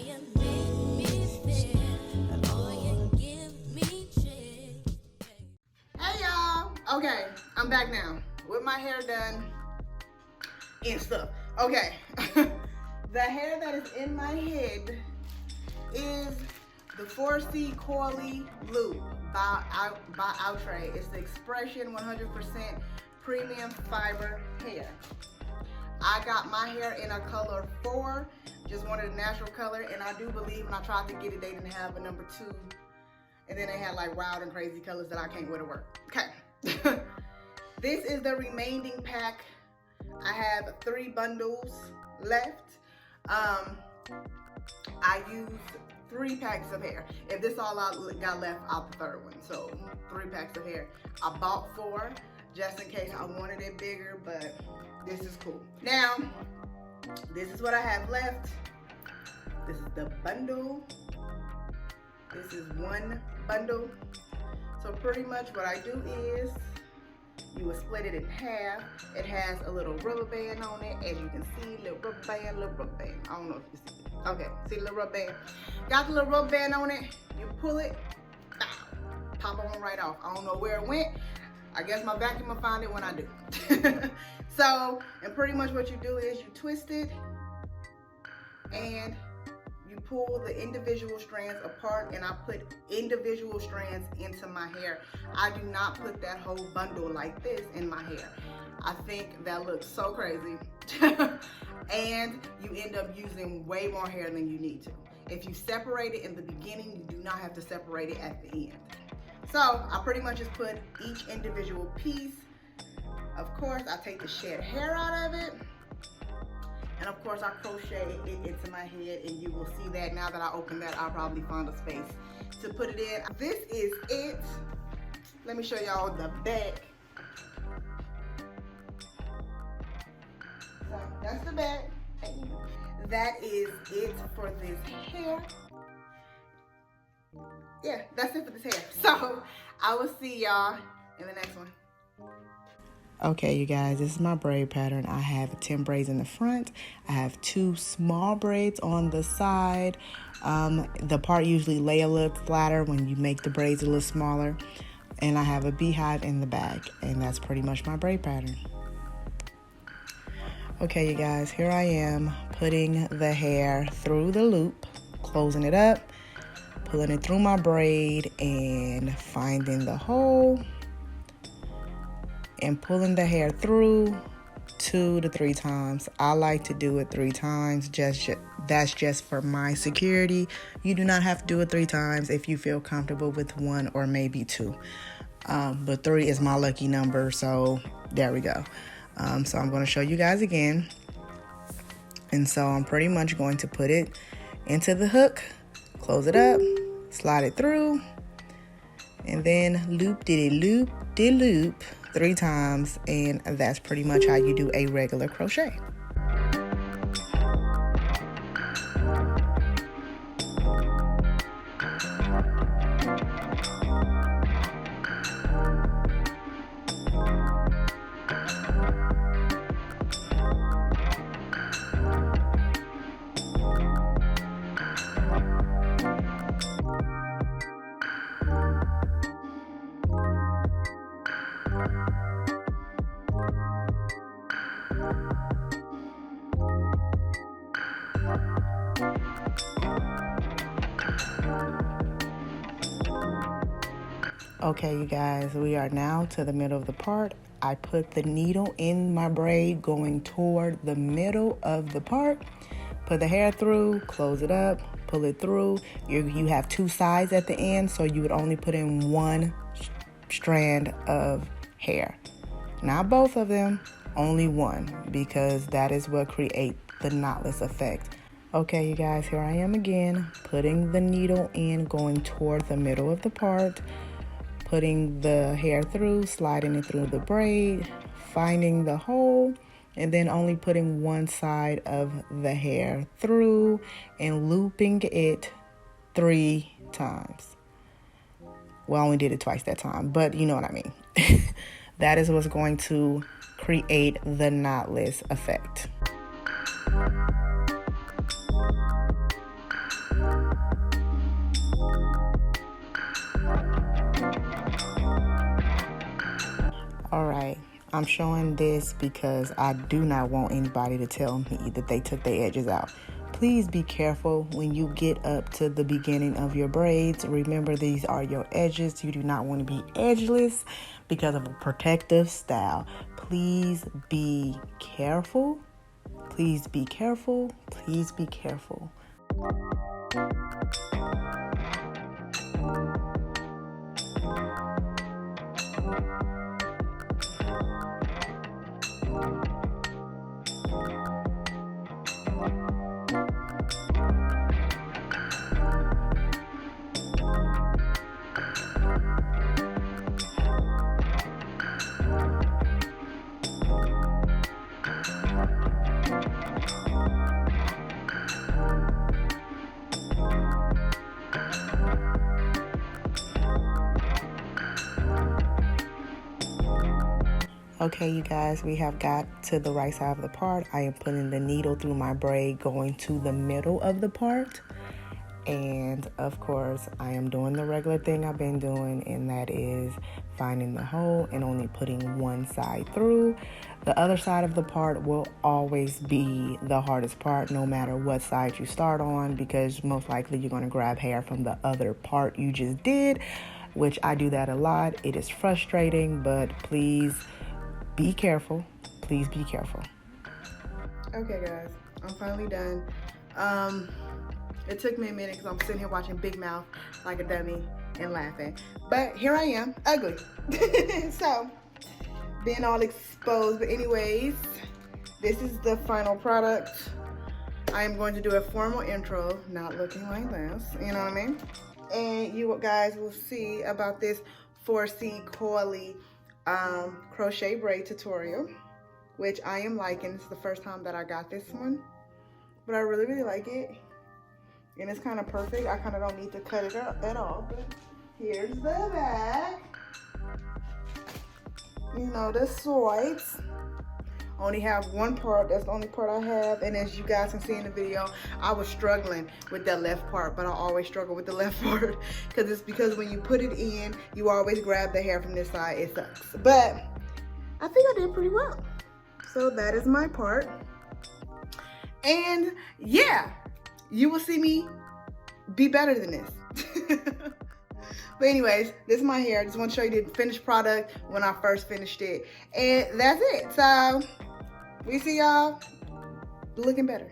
Hey y'all, okay, I'm back now with my hair done and stuff. Okay, the hair that is in my head is the 4C Coily Loop by Outre. It's the x-pression 100% premium fiber hair. I got my hair in a color 4, just wanted a natural color, and I do believe when I tried to get it, they didn't have a number 2. And then they had like wild and crazy colors that I can't wear to work. Okay. This is the remaining pack. I have 3 bundles left. I used 3 packs of hair. If this all I got left, out the 3rd one. So 3 packs of hair. I bought 4 just in case I wanted it bigger, but this is cool. Now, this is what I have left. This is the bundle. This is 1 bundle. So pretty much what I do is you will split it in half. It has a little rubber band on it, as you can see, little rubber band. I don't know if you see it. Okay, see the little rubber band? Got the little rubber band on it. You pull it, pop on right off. I don't know where it went. I guess my vacuum will find it when I do. So, and pretty much what you do is you twist it and you pull the individual strands apart, and I put individual strands into my hair. I do not put that whole bundle like this in my hair. I think that looks so crazy. And you end up using way more hair than you need to. If you separate it in the beginning, you do not have to separate it at the end. So I pretty much just put each individual piece. Of course, I take the shed hair out of it. And of course, I crochet it into my head, and you will see that now that I open that, I'll probably find a space to put it in. This is it. Let me show y'all the back. So that's the back. That is it for this hair. Yeah, that's it for this hair. So I will see y'all in the next one. Okay, you guys, this is my braid pattern. I have 10 braids in the front. I have 2 small braids on the side. The part usually lay a little flatter when you make the braids a little smaller. And I have a beehive in the back, and that's pretty much my braid pattern. Okay, you guys, here I am putting the hair through the loop, closing it up, pulling it through my braid, and finding the hole, and pulling the hair through 2 to 3 times. I like to do it 3 times. That's just for my security. You do not have to do it 3 times if you feel comfortable with 1 or maybe 2. But 3 is my lucky number, so there we go. So I'm going to show you guys again. And so I'm pretty much going to put it into the hook, close it up, slide it through, and then loop-de-loop 3 times, and that's pretty much how you do a regular crochet. Okay, you guys, we are now to the middle of the part. I put the needle in my braid going toward the middle of the part. Put the hair through, close it up, pull it through. You have 2 sides at the end, so you would only put in 1 strand of hair. Not both of them, only 1, because that is what creates the knotless effect. Okay, you guys, here I am again, putting the needle in, going toward the middle of the part, putting the hair through, sliding it through the braid, finding the hole, and then only putting 1 side of the hair through and looping it 3 times. Well, I only did it twice that time, but you know what I mean. That is what's going to create the knotless effect. All right, I'm showing this because I do not want anybody to tell me that they took their edges out. Please be careful when you get up to the beginning of your braids. Remember, these are your edges. You do not want to be edgeless because of a protective style. Please be careful. Please be careful. Please be careful. Okay, you guys, we have got to the right side of the part. I am putting the needle through my braid going to the middle of the part. And of course, I am doing the regular thing I've been doing, and that is finding the hole and only putting one side through. The other side of the part will always be the hardest part, no matter what side you start on, because most likely you're going to grab hair from the other part you just did, which I do that a lot. It is frustrating, but please be careful. Please be careful. Okay, guys, I'm finally done. It took me a minute because I'm sitting here watching Big Mouth like a dummy and laughing. But here I am, ugly. So, being all exposed. But anyways, this is the final product. I am going to do a formal intro, not looking like this, you know what I mean? And you guys will see about this 4C Coily crochet braid tutorial, which I am liking. This is the first time that I got this one, but I really like it, and it's kind of perfect. I kind of don't need to cut it up at all, but here's the back. You know, the sides. Only have one part. That's the only part I have, and as you guys can see in the video, I was struggling with that left part, but I always struggle with the left part because when you put it in, you always grab the hair from this side. It sucks, but I think I did pretty well. So that is my part, and yeah, you will see me be better than this. But anyways, this is my hair. I just want to show you the finished product when I first finished it, and that's it. So we see y'all looking better.